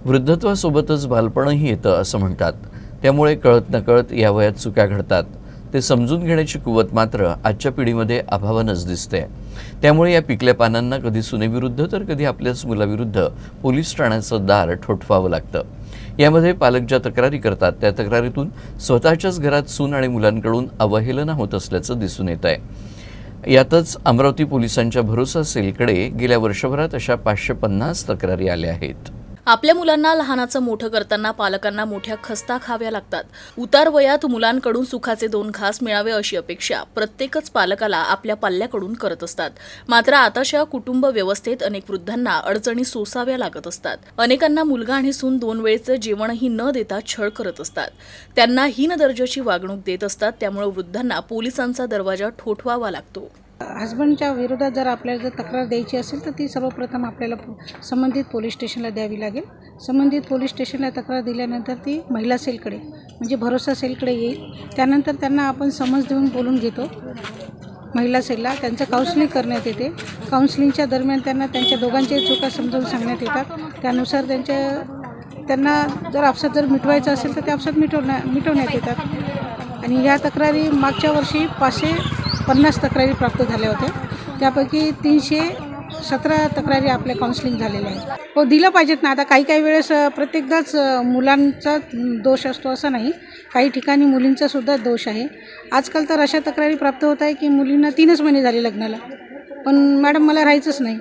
वृद्धत्वासोबतच बालपणही येतं असं म्हणतात. त्यामुळे कळत नकळत या वयात चुका घडतात. ते समजून घेण्याची कुवत मात्र आजच्या पिढीमध्ये अभावानच दिसते. त्यामुळे या पिकल्या पानांना कधी सुनेविरुद्ध तर कधी आपल्याच मुलाविरुद्ध पोलीस ठाण्याचं दार ठोठवावं लागतं. यामध्ये पालक ज्या तक्रारी करतात त्या तक्रारीतून स्वतःच्याच घरात सून आणि मुलांकडून अवहेलना होत असल्याचं दिसून येत आहे. यातच अमरावती पोलिसांच्या भरोसा सेलकडे गेल्या वर्षभरात अशा 550 तक्रारी आल्या आहेत. आपल्या मुलांना लहानाचं मोठं करताना पालकांना मोठ्या खस्ता खाव्या लागतात. उतार वयात मुलांकडून सुखाचे 2 घास मिळावे अशी अपेक्षा प्रत्येकच पालकाला आपल्या पाल्याकडून करत असतात. मात्र आताच्या कुटुंब व्यवस्थेत अनेक वृद्धांना अडचणी सोसाव्या लागत असतात. अनेकांना मुलगा आणि सून 2 वेळचं जेवणही न देता छळ करत असतात. त्यांना हीन दर्जाची वागणूक देत असतात. त्यामुळे वृद्धांना पोलिसांचा दरवाजा ठोठवावा लागतो. हजबंडच्या विरोधात जर आपल्याला जर तक्रार द्यायची असेल तर ती सर्वप्रथम आपल्याला संबंधित पोलीस स्टेशनला द्यावी लागेल. संबंधित पोलीस स्टेशनला तक्रार दिल्यानंतर ती महिला सेलकडे म्हणजे भरोसा सेलकडे येईल. त्यानंतर त्यांना आपण समज देऊन बोलून घेतो. महिला सेलला त्यांचं काउन्सिलिंग करण्यात येते. काउन्सिलिंगच्या दरम्यान त्यांना त्यांच्या दोघांच्याही चुका समजावून सांगण्यात येतात. त्यानुसार त्यांना जर आपसात जर मिटवायचं असेल तर ते आपसात मिटवण्यात येतात. आणि ह्या तक्रारी मागच्या वर्षी 550 तक्रारी प्राप्त झाल्या होत्या. त्यापैकी 317 तक्रारी आपल्या काउन्सिलिंग झालेल्या आहेत. हो, दिलं पाहिजेत ना. आता काही वेळेस प्रत्येकदाच मुलांचा दोष असतो असं नाही. काही ठिकाणी मुलींचासुद्धा दोष आहे. आजकाल तर अशा तक्रारी प्राप्त होत आहे की मुलींना 3च महिने झाले लग्नाला, पण मॅडम मला राहायचंच नाही.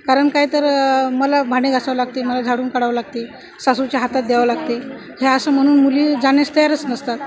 कारण काय तर मला भांडे घासावं लागते, मला झाडून काढावं लागते, सासूच्या हातात द्यावं लागते. हे असं म्हणून मुली जाण्यास तयारच नसतात.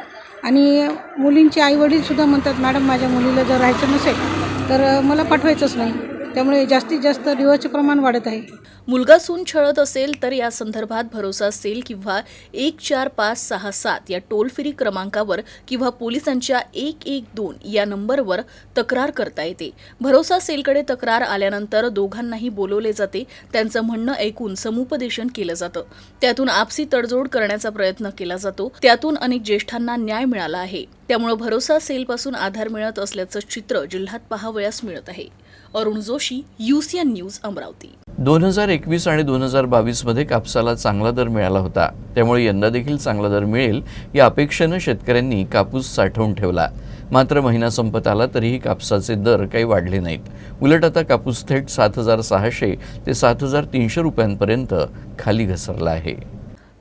आणि मुलींचे आईवडीलसुद्धा म्हणतात, मॅडम माझ्या मुलीला जर राहायचं नसेल तर मला पाठवायचंच नाही. त्यामुळे जास्तीत जास्त डिवोर्सचे प्रमाण वाढत आहे. मुलगा सून छळत असेल तर या संदर्भात भरोसा सेल किंवा 14567 या टोल फ्री क्रमांकावर किंवा पोलिसांच्या 112 या नंबरवर तक्रार करता येते. भरोसा सेलकडे तक्रार आल्यानंतर दोघांनाही बोलवले जाते. त्यांचं म्हणणं ऐकून समुपदेशन केलं जातं. त्यातून आपसी तडजोड करण्याचा प्रयत्न केला जातो. त्यातून अनेक ज्येष्ठांना न्याय मिळाला आहे. त्यामुळे भरोसा सेलपासून आधार मिळत असल्याचं चित्र जिल्ह्यात पाहावयास मिळत आहे. Arun Joshi, UCN news, Amravati. 2021 आणि 2022 मध्ये कापसाला चांगला दर मिळाला होता. त्यामुळे यंदा देखील चांगला दर मिळेल या अपेक्षेनं शेतकऱ्यांनी कापूस साठवून ठेवला. मात्र महिना संपत आला तरीही कापसाचे दर काही वाढले नाहीत. उलट आता कापूस थेट 7,600 ते 7,300 रुपयांपर्यंत खाली घसरला आहे.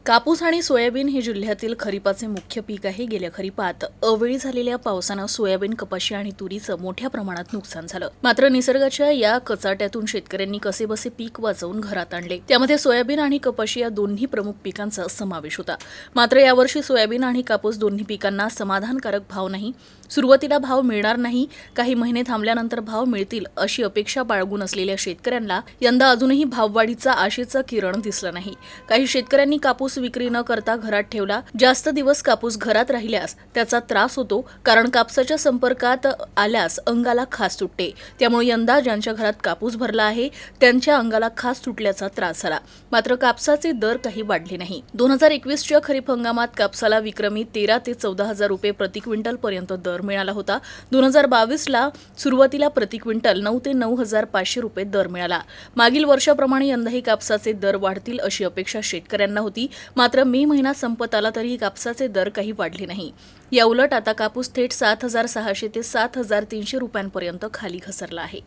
कापूस आणि सोयाबीन हे जिल्ह्यातील खरीपाचे मुख्य पीक आहे. गेल्या खरीपात अवेळी झालेल्या पावसानं सोयाबीन, कपाशी आणि तुरीचं मोठ्या प्रमाणात नुकसान झालं. मात्र निसर्गाच्या या कचाट्यातून शेतकऱ्यांनी कसेबसे पीक वाचवून घरात आणले. त्यामध्ये सोयाबीन आणि कपाशी या दोन्ही प्रमुख पिकांचा समावेश होता. मात्र यावर्षी सोयाबीन आणि कापूस दोन्ही पिकांना समाधानकारक भाव नाही. सुरुवातीला भाव मिळणार नाही, काही महिने थांबल्यानंतर भाव मिळतील अशी अपेक्षा बाळगून असलेल्या शेतकऱ्यांना यंदा अजूनही भाववाढीचा आशेचं किरण दिसलं नाही. काही शेतकऱ्यांनी कापूस विक्री न करता घरात ठेवला. जास्त दिवस कापूस घरात राहिल्यास त्याचा त्रास होतो, कारण कापसाच्या संपर्कात आल्यास अंगाला खास सुटते. त्यामुळे यंदा ज्यांच्या घरात कापूस भरला आहे त्यांच्या अंगाला खास सुटल्याचा त्रास झाला. मात्र कापसाचे दर काही वाढले नाही. 2021च्या खरीप हंगामात कापसाला विक्रमी 13 ते 14,000 रुपये प्रति क्विंटल पर्यंत दर मिळाला होता. 2022ला सुरुवातीला प्रति क्विंटल 9 ते 9,500 रुपये दर मिळाला. मागील वर्षाप्रमाणे यंदाही कापसाचे दर वाढतील अशी अपेक्षा शेतकऱ्यांना होती. मात्र मे महिना संपत आला तरीही कापसाचे दर काही वाढले नाही. या उलट आता कापूस थेट 7,600 ते 7,300 रुपयांपर्यंत खाली घसरला आहे.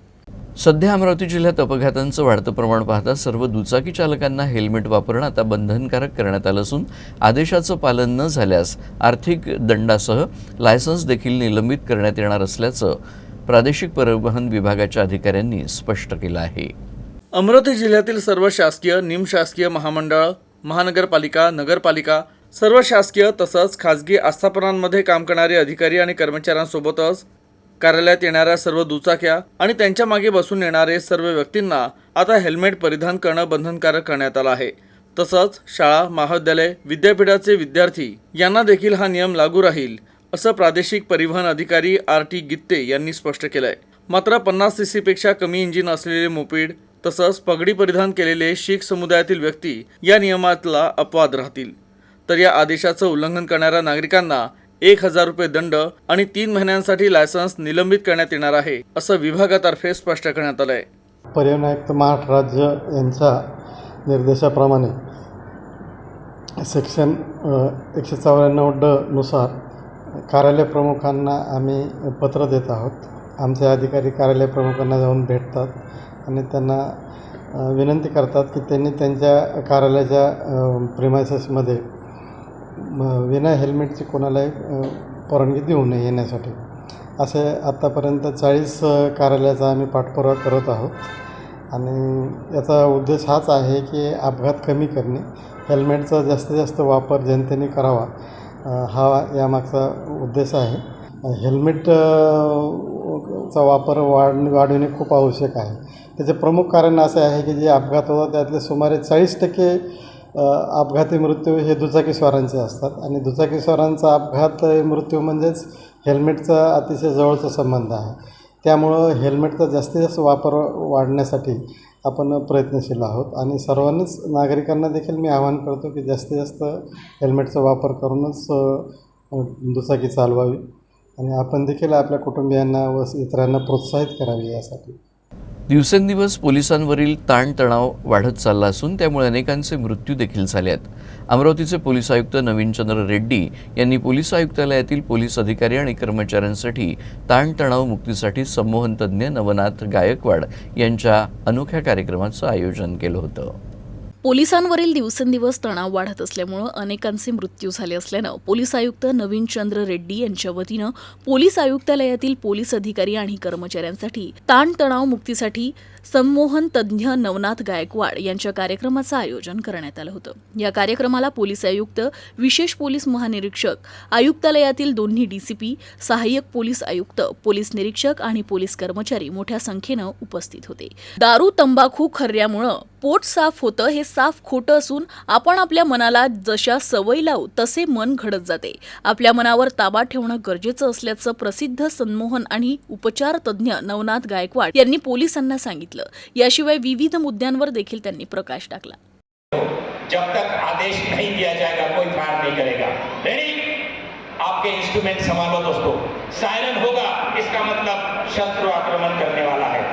सध्या अमरावती जिल्ह्यात अपघातांचं वाढतं प्रमाण पाहता सर्व दुचाकी चालकांना हेल्मेट वापरणं आता बंधनकारक करण्यात आलं असून आदेशाचं पालन न झाल्यास आर्थिक दंडासह लायसन्स देखील निलंबित करण्यात येणार असल्याचं प्रादेशिक परिवहन विभागाच्या अधिकाऱ्यांनी स्पष्ट केलं आहे. अमरावती जिल्ह्यातील सर्व शासकीय, निमशासकीय महामंडळ, महानगरपालिका, नगरपालिका, सर्व शासकीय तसंच खाजगी आस्थापनांमध्ये काम करणारे अधिकारी आणि कर्मचाऱ्यांसोबतच कार्यालयात येणाऱ्या सर्व दुचाक्या आणि त्यांच्या मागे बसून येणारे सर्व व्यक्तींना आता हेल्मेट परिधान करणं बंधनकारक करण्यात आलं आहे. तसंच शाळा, महाविद्यालय, विद्यापीठाचे विद्यार्थी यांना देखील हा नियम लागू राहील असं प्रादेशिक परिवहन अधिकारी RT गित्ते यांनी स्पष्ट केलंय. मात्र 50 cc पेक्षा कमी इंजिन असलेले मोपेड तसंच पगडी परिधान केलेले शीख समुदायातील व्यक्ती या नियमातला अपवाद राहतील. तर या आदेशाचं उल्लंघन करणाऱ्या नागरिकांना 1,000 रुपये दंड आणि 3 महिन्यांसाठी लायसन्स निलंबित करण्यात येणार आहे असं विभागातर्फे स्पष्ट करण्यात आलं आहे. परिवहन आयुक्त महाराष्ट्र राज्य यांच्या निर्देशाप्रमाणे सेक्शन 194 नुसार कार्यालय प्रमुखांना आम्ही पत्र देत आहोत. आमचे अधिकारी कार्यालय प्रमुखांना जाऊन भेटतात आणि त्यांना विनंती करतात की त्यांनी त्यांच्या कार्यालयाच्या प्रिमायसेसमध्ये विना हेल्मेटची कोणालाही परवानगी देऊ नये येण्यासाठी. असे आत्तापर्यंत 40 कार्यालयाचा आम्ही पाठपुरावा करत आहोत आणि याचा उद्देश हाच आहे की अपघात कमी करणे, हेल्मेटचा जास्तीत जास्त वापर जनतेने करावा, हा यामागचा उद्देश आहे. हेल्मेट चा वापर वाढविणे खूप आवश्यक आहे. त्याचे प्रमुख कारण असे आहे की जे अपघात होतात त्यातले सुमारे 40% अपघाती मृत्यू हे दुचाकीस्वारांचे असतात आणि दुचाकीस्वारांचा अपघात मृत्यू म्हणजेच हेल्मेटचा अतिशय जवळचा संबंध आहे. त्यामुळं हेल्मेटचा जास्तीत जास्त वापर वाढण्यासाठी आपण प्रयत्नशील आहोत आणि सर्वांनीच नागरिकांना देखील मी आवाहन करतो की जास्तीत जास्त हेल्मेटचा वापर करूनच दुचाकी चालवावी आणि आपण देखील आपल्या कुटुंबियांना व इतरांना प्रोत्साहित करावे यासाठी. दिवसेंदिवस पोलिसांवरील ताणतणाव वाढत चालला असून त्यामुळे अनेकांचे मृत्यू देखील झाले आहेत. अमरावतीचे पोलीस आयुक्त नवीनचंद्र रेड्डी यांनी पोलीस आयुक्तालयातील पोलीस अधिकारी आणि कर्मचाऱ्यांसाठी ताणतणाव मुक्तीसाठी संमोहन तज्ज्ञ नवनाथ गायकवाड यांच्या अनोख्या कार्यक्रमाचं आयोजन केलं होतं. पोलिसांवरील दिवसेंदिवस तणाव वाढत असल्यामुळे अनेकांचे मृत्यू झाले असल्यानं पोलीस आयुक्त नवीनचंद्र रेड्डी यांच्या वतीनं पोलीस आयुक्तालयातील पोलीस अधिकारी आणि कर्मचाऱ्यांसाठी ताणतणाव मुक्तीसाठी संमोहन तज्ज्ञ नवनाथ गायकवाड यांच्या कार्यक्रमाचं आयोजन करण्यात आलं होतं. या कार्यक्रमाला पोलीस आयुक्त, विशेष पोलीस महानिरीक्षक, आयुक्तालयातील दोन्ही डीसीपी, सहाय्यक पोलीस आयुक्त, पोलीस निरीक्षक आणि पोलीस कर्मचारी मोठ्या संख्येनं उपस्थित होते. दारू, तंबाखू खर्यामुळं पोट साफ होतं हे साफ खोटं असून आपण आपल्या मनाला जशा सवयी लावू तसे मन घडत जाते. आपल्या मनावर ताबा ठेवणं गरजेचं असल्याचं प्रसिद्ध संमोहन आणि उपचार तज्ज्ञ नवनाथ गायकवाड यांनी पोलिसांना सांगितलं. याशिवाय विविध मुद्द्यांवर देखील त्यांनी प्रकाश टाकला. जब तक आदेश नहीं दिया जाएगा कोई फायर नहीं करेगा. रेडी? आपके इंस्ट्रूमेंट संभालो दोस्तों. सायरन होगा इसका मतलब शत्रु आक्रमण करने वाला है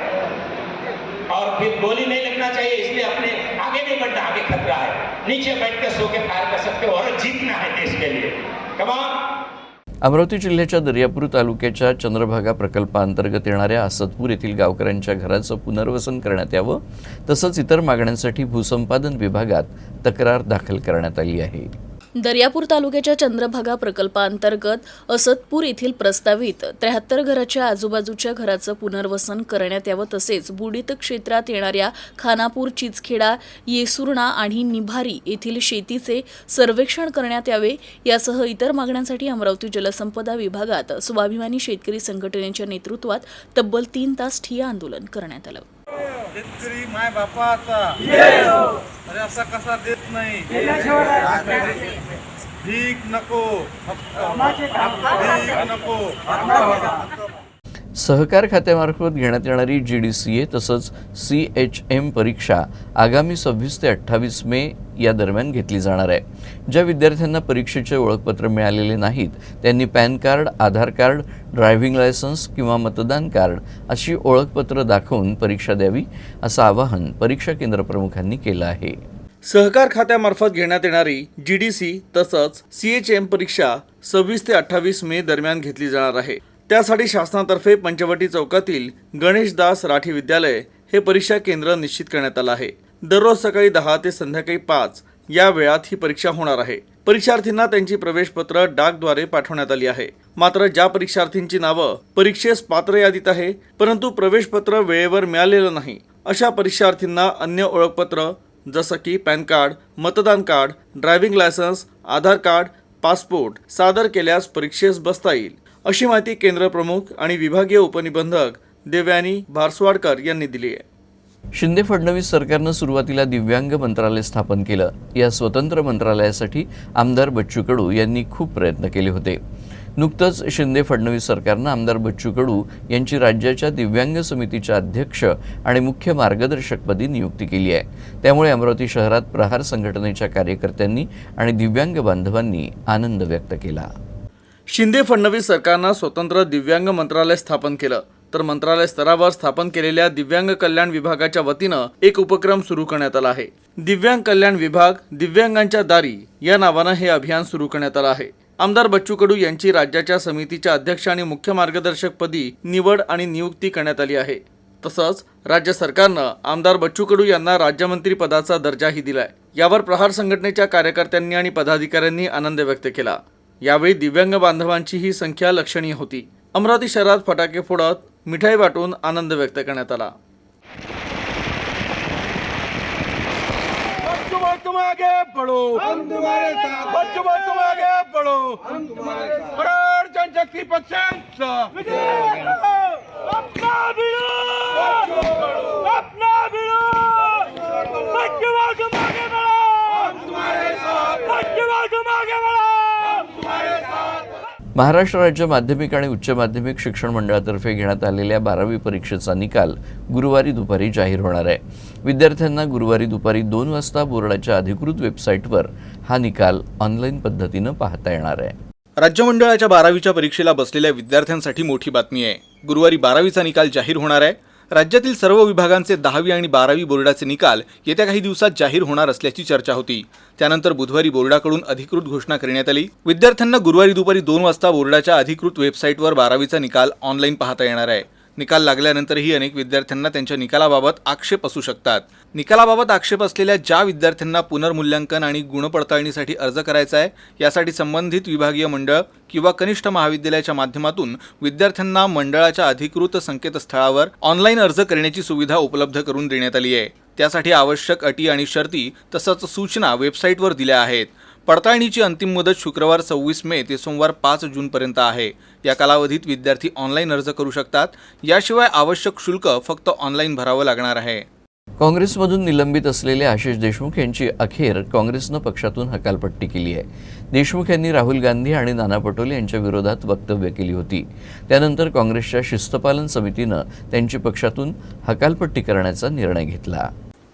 और फिर गोली नहीं लगना चाहिए, इसलिए अपने आगे नहीं बढ़ना, आगे खतरा है. नीचे बैठ के सो के फायर कर सकते हो और जीतना है देश के लिए. Come on. अमरावती जिल्ह्याच्या दर्यापूर तालुक्याच्या चंद्रभागा प्रकल्पाअंतर्गत येणाऱ्या असदपूर येथील गावकऱ्यांच्या घराचं पुनर्वसन करण्यात यावं तसंच इतर मागण्यांसाठी भूसंपादन विभागात तक्रार दाखल करण्यात आली आहे. दर्यापूर तालुक्याच्या चंद्रभागा प्रकल्पाअंतर्गत असदपूर येथील प्रस्तावित 73 घराच्या आजूबाजूच्या घराचं पुनर्वसन करण्यात यावं तसेच बुडीत क्षेत्रात येणाऱ्या खानापूर, चिचखेडा, येसुर्णा आणि निभारी येथील शेतीचे सर्वेक्षण करण्यात यावे यासह इतर मागण्यांसाठी अमरावती जलसंपदा विभागात स्वाभिमानी शेतकरी संघटनेच्या नेतृत्वात तब्बल 3 तास ठिय्या आंदोलन करण्यात आलं. शेतकरी माय बापाचा अरे असा कसा देत नाही. भीक नको, भीक नको. सहकार खात्यामार्फत घेण्यात येणारी GDCA तसंच CHM परीक्षा आगामी 26 ते 28 मे या दरम्यान घेतली जाणार आहे. ज्या विद्यार्थ्यांना परीक्षेचे ओळखपत्र मिळालेले नाहीत त्यांनी पॅन कार्ड, आधार कार्ड, ड्रायव्हिंग लायसन्स किंवा मतदान कार्ड अशी ओळखपत्र दाखवून परीक्षा द्यावी असं आवाहन परीक्षा केंद्र प्रमुखांनी केलं आहे. सहकार खात्यामार्फत घेण्यात येणारी GDC तसंच CHM परीक्षा 26 ते 28 मे दरम्यान घेतली जाणार आहे. त्यासाठी शासनातर्फे पंचवटी चौकातील गणेशदास राठी विद्यालय हे परीक्षा केंद्र निश्चित करण्यात आलं आहे. दररोज सकाळी 10 ते संध्याकाळी 5 या वेळात ही परीक्षा होणार आहे. परीक्षार्थींना त्यांची प्रवेशपत्र डाकद्वारे पाठवण्यात आली आहे. मात्र ज्या परीक्षार्थींची नावं परीक्षेस पात्र यादीत आहे परंतु प्रवेशपत्र वेळेवर मिळालेलं नाही अशा परीक्षार्थींना अन्य ओळखपत्र जसं की पॅन कार्ड, मतदान कार्ड, ड्रायव्हिंग लायसन्स, आधार कार्ड, पासपोर्ट सादर केल्यास परीक्षेस बसता येईल अशी माहिती केंद्र प्रमुख आणि विभागीय उपनिबंधक देवयानी भारसवाडकर यांनी दिली आहे. शिंदे फडणवीस सरकारनं सुरुवातीला दिव्यांग मंत्रालय स्थापन केलं. या स्वतंत्र मंत्रालयासाठी आमदार बच्चू कडू यांनी खूप प्रयत्न केले होते. नुकतंच शिंदे फडणवीस सरकारनं आमदार बच्चू कडू यांची राज्याच्या दिव्यांग समितीच्या अध्यक्ष आणि मुख्य मार्गदर्शकपदी नियुक्ती केली आहे. त्यामुळे अमरावती शहरात प्रहार संघटनेच्या कार्यकर्त्यांनी आणि दिव्यांग बांधवांनी आनंद व्यक्त केला. शिंदे फडणवीस सरकारनं स्वतंत्र दिव्यांग मंत्रालय स्थापन केलं. तर मंत्रालय स्तरावर स्थापन केलेल्या दिव्यांग कल्याण विभागाच्या वतीनं एक उपक्रम सुरू करण्यात आला आहे. दिव्यांग कल्याण विभाग दिव्यांगांच्या दारी या नावानं हे अभियान सुरू करण्यात आलं आहे. आमदार बच्चू कडू यांची राज्याच्या समितीच्या अध्यक्ष आणि मुख्य मार्गदर्शकपदी निवड आणि नियुक्ती करण्यात आली आहे. तसंच राज्य सरकारनं आमदार बच्चू कडू यांना राज्यमंत्री पदाचा दर्जाही दिलाय. यावर प्रहार संघटनेच्या कार्यकर्त्यांनी आणि पदाधिकाऱ्यांनी आनंद व्यक्त केला. यावेळी दिव्यांग बांधवांची ही संख्या लक्षणीय होती. अमरावती शहरात फटाके फोडत मिठाई वाटून आनंद व्यक्त करण्यात आला. तुम आगे बढ़ो, हम तुम्हारे साथ। बच्चों तुम आगे बढ़ो, हम तुम्हारे साथ। बराबर जनशक्ति पक्षांचा अपना विरोध, अपना विरोध। बच्चों तुम आगे बढ़ो, हम तुम्हारे साथ। बच्चों तुम आगे बढ़ो, हम तुम्हारे साथ। महाराष्ट्र राज्य माध्यमिक आणि उच्च माध्यमिक शिक्षण मंडळातर्फे घेण्यात आलेल्या 12वी परीक्षेचा निकाल गुरुवारी दुपारी जाहीर होणार आहे. विद्यार्थ्यांना गुरुवारी दुपारी 2 वाजता बोर्डाच्या अधिकृत वेबसाईटवर हा निकाल ऑनलाईन पद्धतीनं पाहता येणार आहे. राज्य मंडळाच्या 12वीच्या परीक्षेला बसलेल्या विद्यार्थ्यांसाठी मोठी बातमी आहे. गुरुवारी 12वीचा निकाल जाहीर होणार आहे. राज्यातील सर्व विभागांचे 10वी आणि 12वी बोर्डाचे निकाल येत्या काही दिवसात जाहीर होणार असल्याची चर्चा होती. त्यानंतर बुधवारी बोर्डाकडून अधिकृत घोषणा करण्यात आली. विद्यार्थ्यांना गुरुवारी दुपारी 2 वाजता बोर्डाच्या अधिकृत वेबसाईटवर 12वीचा निकाल ऑनलाईन पाहता येणार आहे. निकाल लागल्यानंतरही अनेक विद्यार्थ्यांना त्यांच्या निकालाबाबत आक्षेप असू शकतात. निकालाबाबत आक्षेप असलेल्या ज्या विद्यार्थ्यांना पुनर्मूल्यांकन आणि गुणपडताळणीसाठी अर्ज करायचा आहे, यासाठी संबंधित विभागीय मंडळ किंवा कनिष्ठ महाविद्यालयाच्या माध्यमातून विद्यार्थ्यांना मंडळाच्या अधिकृत संकेतस्थळावर ऑनलाईन अर्ज करण्याची सुविधा उपलब्ध करून देण्यात आली आहे. त्यासाठी आवश्यक अटी आणि शर्ती तसंच सूचना वेबसाईटवर दिल्या आहेत. पडताळणीची अंतिम मुदत शुक्रवार 26 मे ते सोमवार 5 जूनपर्यंत आहे. या कालावधीत विद्यार्थी ऑनलाईन अर्ज करू शकतात. याशिवाय आवश्यक शुल्क फक्त ऑनलाईन भरावं लागणार आहे. काँग्रेसमधून निलंबित असलेले आशिष देशमुख यांची अखेर काँग्रेसनं पक्षातून हकालपट्टी केली आहे. देशमुख यांनी राहुल गांधी आणि नाना पटोले यांच्या विरोधात वक्तव्य केली होती. त्यानंतर काँग्रेसच्या शिस्तपालन समितीनं त्यांची पक्षातून हकालपट्टी करण्याचा निर्णय घेतला.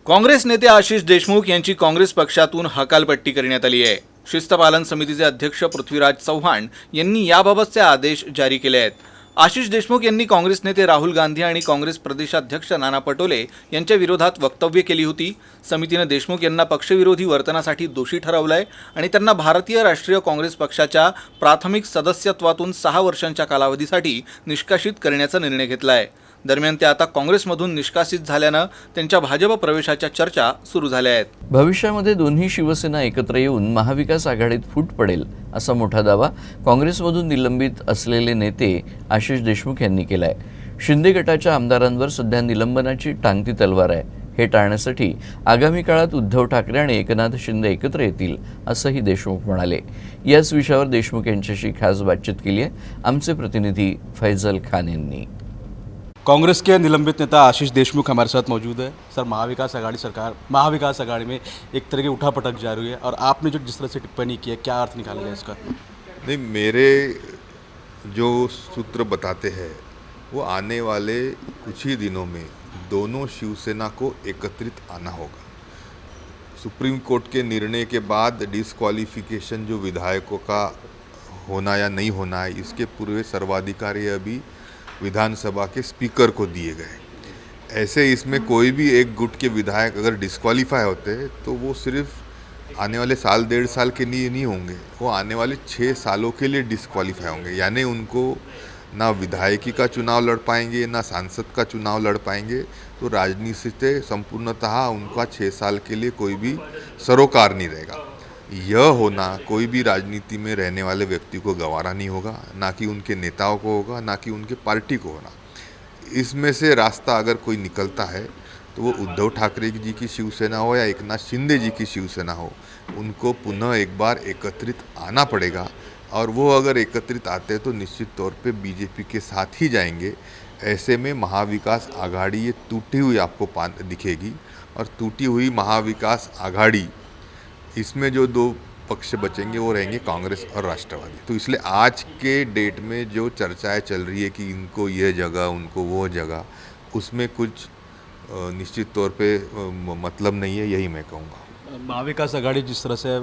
काँग्रेस नेते आशिष देशमुख यांची काँग्रेस पक्षातून हकालपट्टी करण्यात आली आहे. शिस्तपालन समितीचे अध्यक्ष पृथ्वीराज चव्हाण यांनी याबाबतचे आदेश जारी केले आहेत. आशिष देशमुख यांनी काँग्रेस नेते राहुल गांधी आणि काँग्रेस प्रदेशाध्यक्ष नाना पटोले यांच्या विरोधात वक्तव्य केली होती. समितीनं देशमुख यांना पक्षविरोधी वर्तनासाठी दोषी ठरवलंय आणि त्यांना भारतीय राष्ट्रीय काँग्रेस पक्षाच्या प्राथमिक सदस्यत्वातून 6 वर्षांच्या कालावधीसाठी निष्कासित करण्याचा निर्णय घेतला आहे. दरम्यान ते आता काँग्रेसमधून निष्कासित झाल्यानं त्यांच्या भाजप प्रवेशाच्या चर्चा सुरू झाल्या आहेत. भविष्यामध्ये दोन्ही शिवसेना एकत्र येऊन महाविकास आघाडीत फूट पडेल असा मोठा दावा काँग्रेसमधून निलंबित असलेले नेते आशिष देशमुख यांनी केलाय. शिंदे गटाच्या आमदारांवर सध्या निलंबनाची टांगती तलवार आहे. हे टाळण्यासाठी आगामी काळात उद्धव ठाकरे आणि एकनाथ शिंदे एकत्र येतील असंही देशमुख म्हणाले. याच विषयावर देशमुख यांच्याशी खास बातचीत केली आहे आमचे प्रतिनिधी फैजल खान यांनी. कांग्रेस के निलंबित नेता आशीष देशमुख हमारे साथ मौजूद है. सर, महाविकास आघाड़ी में एक तरह की उठापटक जारी हुई है और आपने जो जिस तरह से टिप्पणी की है, क्या अर्थ निकाला गया इसका? नहीं, मेरे जो सूत्र बताते हैं वो आने वाले कुछ ही दिनों में दोनों शिवसेना को एकत्रित आना होगा. सुप्रीम कोर्ट के निर्णय के बाद डिस्क्वालिफिकेशन जो विधायकों का होना या नहीं होना है, इसके पूरे सर्वाधिकारी अभी विधानसभा के स्पीकर को दिए गए. ऐसे इसमें कोई भी एक गुट के विधायक अगर डिस्क्वालीफाई होते हैं तो वो सिर्फ आने वाले साल 1.5 साल के लिए नहीं होंगे, वो आने वाले 6 सालों के लिए डिस्क्वालीफाई होंगे. यानी उनको ना विधायकी का चुनाव लड़ पाएंगे ना सांसद का चुनाव लड़ पाएंगे. तो राजनीति से संपूर्णतः उनका 6 साल के लिए कोई भी सरोकार नहीं रहेगा. यह होना कोई भी राजनीति में रहने वाले व्यक्ति को गंवारा नहीं होगा, ना कि उनके नेताओं को होगा, ना कि उनके पार्टी को होना. इसमें से रास्ता अगर कोई निकलता है तो वो उद्धव ठाकरे जी की शिवसेना हो या एकनाथ शिंदे जी की शिवसेना हो, उनको पुनः एक बार एकत्रित आना पड़ेगा. और वो अगर एकत्रित आते हैं तो निश्चित तौर पे बीजेपी के साथ ही जाएंगे. ऐसे में महाविकास आघाड़ी ये टूटी हुई आपको दिखेगी. और टूटी हुई महाविकास आघाड़ी, इसमें जो 2 पक्ष बचेंगे वो रहेंगे कांग्रेस और राष्ट्रवादी. तो इसलिए आज के डेट में जो चर्चाएं चल रही है कि इनको यह जगह उनको वो जगह, उसमें कुछ निश्चित तौर पे मतलब नहीं है, यही मैं कहूँगा. महाविकास आघाड़ी जिस तरह से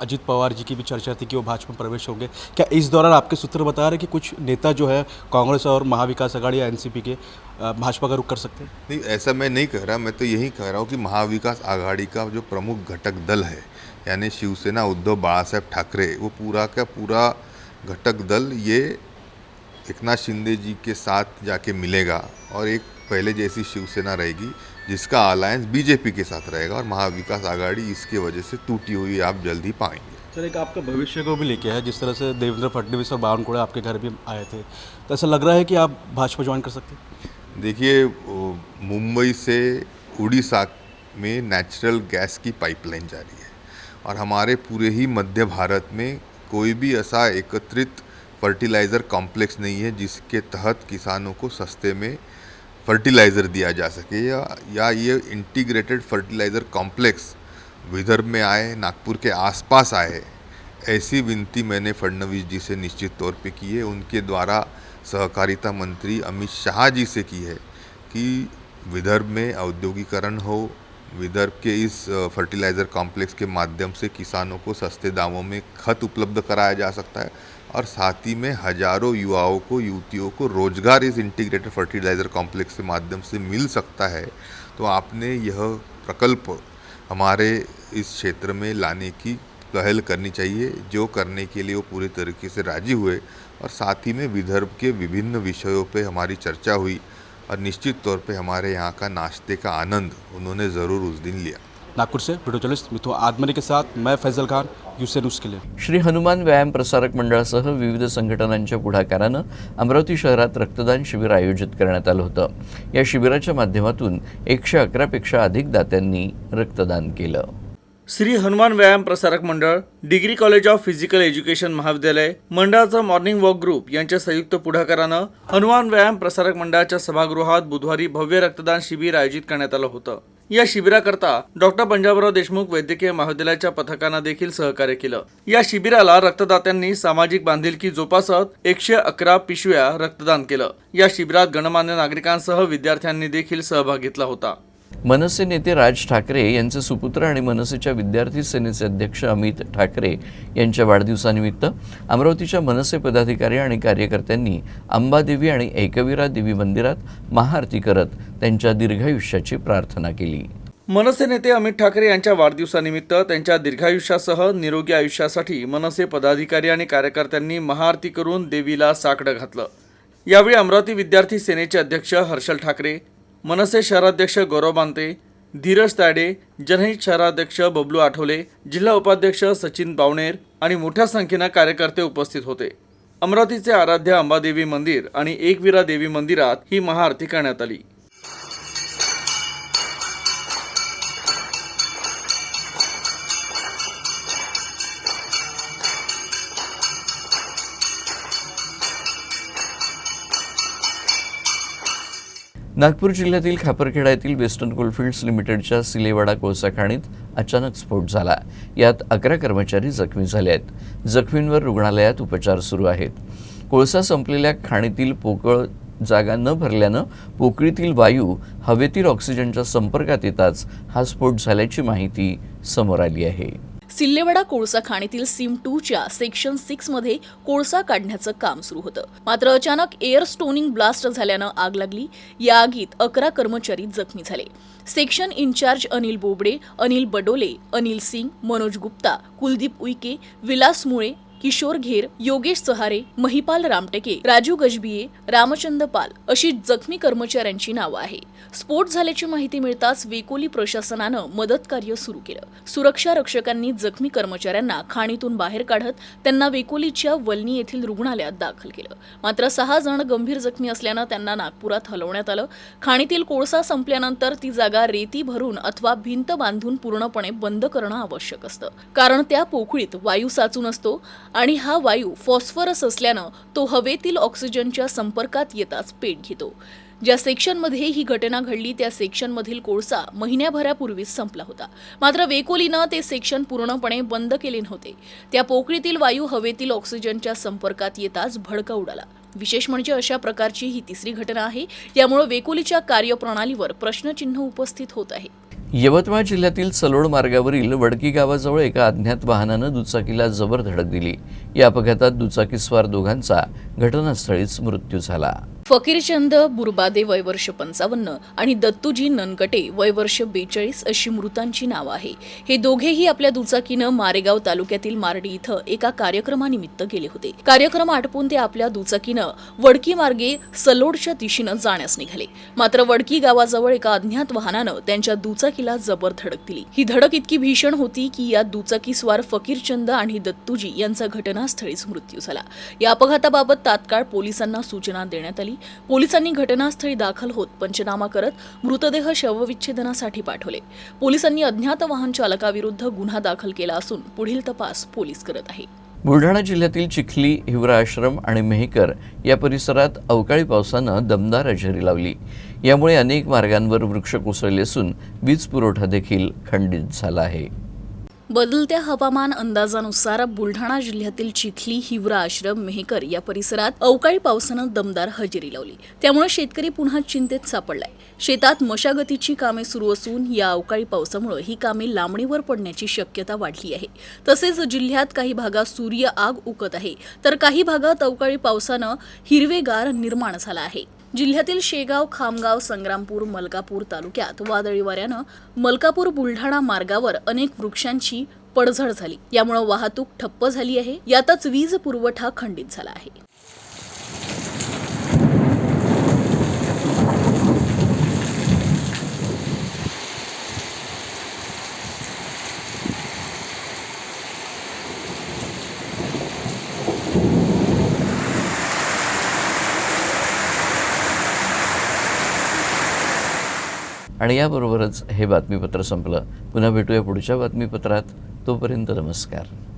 अजीत पवार जी की भी चर्चा थी कि वो भाजपा में प्रवेश होंगे, क्या इस दौरान आपके सूत्र बता रहे हैं कि कुछ नेता जो है कांग्रेस और महाविकास आघाड़ी या एनसीपी के भाजपा का रुख कर सकते हैं? नहीं, ऐसा मैं नहीं कह रहा, मैं तो यही कह रहा हूँ कि महाविकास आघाड़ी का जो प्रमुख घटक दल है यानी शिवसेना उद्धव बाला साहेब ठाकरे, वो पूरा का पूरा घटक दल ये एकनाथ शिंदे जी के साथ जाके मिलेगा और एक पहले जैसी शिवसेना रहेगी जिसका अलायंस बीजेपी के साथ रहेगा और महाविकास आघाड़ी इसके वजह से टूटी हुई आप जल्द ही पाएंगे। सर, एक आपका भविष्य को भी लेके है, जिस तरह से देवेंद्र फडणवीस और बावनकुळे आपके घर भी आए थे, तो ऐसा लग रहा है कि आप भाजपा ज्वाइन कर सकते हैं? देखिए, मुंबई से उड़ीसा में नेचुरल गैस की पाइपलाइन जा रही है और हमारे पूरे ही मध्य भारत में कोई भी ऐसा एकत्रित फर्टिलाइज़र कॉम्प्लेक्स नहीं है जिसके तहत किसानों को सस्ते में फर्टिलाइज़र दिया जा सके या ये इंटीग्रेटेड फर्टिलाइज़र कॉम्प्लेक्स विदर्भ में आए, नागपुर के आसपास आए, ऐसी विनती मैंने फडणवीस जी से निश्चित तौर पे की है। उनके द्वारा सहकारिता मंत्री अमित शाह जी से की है कि विदर्भ में औद्योगिकरण हो, विदर्भ के इस फर्टिलाइज़र कॉम्प्लेक्स के माध्यम से किसानों को सस्ते दामों में खत उपलब्ध कराया जा सकता है और साथ ही में हजारों युवाओं को, युवतियों को रोजगार इस इंटीग्रेटेड फर्टिलाइज़र कॉम्प्लेक्स के माध्यम से मिल सकता है। तो आपने यह प्रकल्प हमारे इस क्षेत्र में लाने की पहल करनी चाहिए, जो करने के लिए वो पूरे तरीके से राजी हुए और साथ ही में विदर्भ के विभिन्न विषयों पे हमारी चर्चा हुई और निश्चित तौर पे हमारे यहाँ का नाश्ते का आनंद उन्होंने ज़रूर उस दिन लिया। नागपुर से वीडियो जर्नलिस्ट मिथुन आदमनी के साथ मैं फैजल खान, यूसे न्यूज़ के लिए। श्री हनुमान व्यायाम प्रसारक मंडळासह विविध संघटनांच्या पुढाकारानं अमरावती शहरात रक्तदान शिबिर आयोजित करण्यात आलं होतं। या शिबिराच्या माध्यमातून 111 पेक्षा अधिक दात्यांनी रक्तदान केलं। श्री हनुमान व्यायाम Prasarak Mandal, degree college of physical education महाविद्यालय, मंडळाचा मॉर्निंग वॉक ग्रुप यांच्या संयुक्त पुढाकारानं हनुमान व्यायाम प्रसारक मंडळाच्या सभागृहात बुधवारी भव्य रक्तदान शिबिर आयोजित करण्यात आलं होतं। या शिबिराकरता डॉक्टर पंजाबराव देशमुख वैद्यकीय महाविद्यालयाच्या पथकानं देखील सहकार्य केलं। या शिबिराला रक्तदात्यांनी सामाजिक बांधिलकी जोपासत 111 पिशव्या रक्तदान केलं। या शिबिरात गणमान्य नागरिकांसह विद्यार्थ्यांनी देखील सहभाग घेतला होता। मनसे नेते राज ठाकरे यांचे सुपुत्र आणि मनसेच्या विद्यार्थी सेनेचे अध्यक्ष अमित ठाकरे यांच्या वाढदिवसानिमित्त अमरावतीच्या मनसे पदाधिकारी आणि कार्यकर्त्यांनी अंबादेवी आणि एकवीरा देवी मंदिरात महाआरती करत त्यांच्या दीर्घायुष्याची प्रार्थना केली। मनसे नेते अमित ठाकरे यांच्या वाढदिवसानिमित्त त्यांच्या दीर्घायुष्यासह निरोगी आयुष्यासाठी मनसे पदाधिकारी आणि कार्यकर्त्यांनी महाआरती करून देवीला साकडं घातलं। यावेळी अमरावती विद्यार्थी सेनेचे अध्यक्ष हर्षल ठाकरे, मनसे शहराध्यक्ष गौरव बांते, धीरज तायडे, जनहित शहराध्यक्ष बबलू आठवले, जिल्हा उपाध्यक्ष सचिन बावणेर आणि मोठ्या संख्येनं कार्यकर्ते उपस्थित होते। अमरावतीचे आराध्य अंबादेवी मंदिर आणि एकवीरा देवी मंदिरात ही महाआरती करण्यात आली। नागपूर जिल्ह्यातील खापरखेडा येथील वेस्टर्न कोलफिल्ड्स लिमिटेडच्या सिलेवाडा कोळसा खाणीत अचानक स्फोट झाला। यात 11 कर्मचारी जखमी झाले आहेत। जखमींवर रुग्णालयात उपचार सुरू आहेत। कोळसा संपलेल्या खाणीतील पोकळ जागा न भरल्यानं पोकळीतील वायू हवेतील ऑक्सिजनच्या संपर्कात येताच हा स्फोट झाल्याची माहिती समोर आली आहे। सिल्लेवाडा कोळसा खाणीतील सिम 2च्या सेक्शन 6 मध्ये कोळसा काढण्याचं काम सुरू होतं। मात्र अचानक एअर स्टोनिंग ब्लास्ट झाल्यानं आग लागली। या आगीत 11 कर्मचारी जखमी झाले। सेक्शन इन्चार्ज अनिल बोबडे, अनिल बडोले, अनिल सिंग, मनोज गुप्ता, कुलदीप उईके, विलास मुळे, किशोर घेर, योगेश सहारे, महिपाल रामटेके, राजू गजबिये, रामचंद्र पाल अशी जखमी कर्मचाऱ्यांची नावं आहे। स्फोट झाल्याची माहिती मिळताच वेकोली प्रशासनानं मदत कार्य सुरू केलं। सुरक्षा रक्षकांनी जखमी कर्मचाऱ्यांना खाणीतून बाहेर काढत त्यांना वेकोलीच्या वलनी येथील रुग्णालयात दाखल केलं। मात्र 6 जण गंभीर जखमी असल्यानं त्यांना नागपुरात हलवण्यात आलं। खाणीतील कोळसा संपल्यानंतर ती जागा रेती भरून अथवा भिंत बांधून पूर्णपणे बंद करणं आवश्यक असतं, कारण त्या पोकळीत वायू साचून असतो आणि हा वायू फॉस्फरस असल्यानं तो हवेतील ऑक्सिजनच्या संपर्कात येताच पेट घेतो। ज्या सेक्शनमध्ये ही घटना घडली त्या सेक्शनमधील कोळसा महिन्याभरापूर्वीच संपला होता। मात्र वेकोलीनं ते सेक्शन पूर्णपणे बंद केले नव्हते। त्या पोकळीतील वायू हवेतील ऑक्सिजनच्या संपर्कात येताच भडका उडाला। विशेष म्हणजे अशा प्रकारची ही तिसरी घटना आहे। यामुळे वेकोलीच्या कार्यप्रणालीवर प्रश्नचिन्ह उपस्थित होत आहे। यवतमाळ जिल्ह्यातील सलोड मार्गावरील वडकी गावाजवळ एका अज्ञात वाहनानं दुचाकीला जबर धडक दिली. या अपघातात दुचाकीस्वार दोघांचा घटनास्थळीच मृत्यू झाला. फकीरचंद बुरबादे वय वर्ष 55 आणि दत्तूजी ननकटे वय वर्ष 42 अशी मृतांची नावं आहे. हे दोघेही आपल्या दुचाकीनं मारेगाव तालुक्यातील मार्डी इथं एका कार्यक्रमानिमित्त गेले होते. कार्यक्रम आटपून ते आपल्या दुचाकीनं वडकी मार्गे सलोडच्या दिशेनं जाण्यास निघाले. मात्र वडकी गावाजवळ एका अज्ञात वाहनानं त्यांच्या दुचाकीला जबर धडक दिली. ही धडक इतकी भीषण होती की या दुचाकीस्वार फकीरचंद आणि दत्तूजी यांचा घटनास्थळीच मृत्यू झाला. या अपघाताबाबत तात्काळ पोलिसांना सूचना देण्यात आली. पोलिसांनी घटनास्थळी दाखल होत पंचनामा करत मृतदेह शवविच्छेदनासाठी पाठवले. पोलिसांनी अज्ञात वाहन चालकाविरुद्ध गुन्हा दाखल केला असून पुढील तपास पोलीस करत आहे. बुलढाणा जिल्ह्यातील चिखली, हिवरा आश्रम आणि मेहकर या परिसरात अवकाळी पावसानं दमदार हजेरी लावली. यामुळे अनेक मार्गांवर वृक्ष कोसळले असून वीज पुरवठा देखील खंडित झाला आहे. बदलत्या हवामान अंदाजानुसार बुलढाणा जिल्ह्यातील चिखली, हिवरा आश्रम, मेहकर या परिसरात अवकाळी पावसानं दमदार हजेरी लावली. त्यामुळे शेतकरी पुन्हा चिंतेत सापडलाय. शेतात मशागतीची कामे सुरू असून या अवकाळी पावसामुळे ही कामे लांबणीवर पडण्याची शक्यता वाढली आहे. तसेच जिल्ह्यात काही भागात सूर्य आग उकत आहे, तर काही भागात अवकाळी पावसानं हिरवेगार निर्माण झाला आहे. जिल्ह्यातील शेगाव, खामगाव, संग्रामपूर, मलकापूर तालुक्यात वादळी वाऱ्यानं मलकापूर बुलढाणा मार्गावर अनेक वृक्षांची पडझड झाली. यामुळे वाहतूक ठप्प झाली आहे. यातच वीज पुरवठा खंडित झाला आहे. आणि याबरोबरच हे बातमीपत्र संपलं. पुन्हा भेटूया पुढच्या बातमीपत्रात. तोपर्यंत नमस्कार.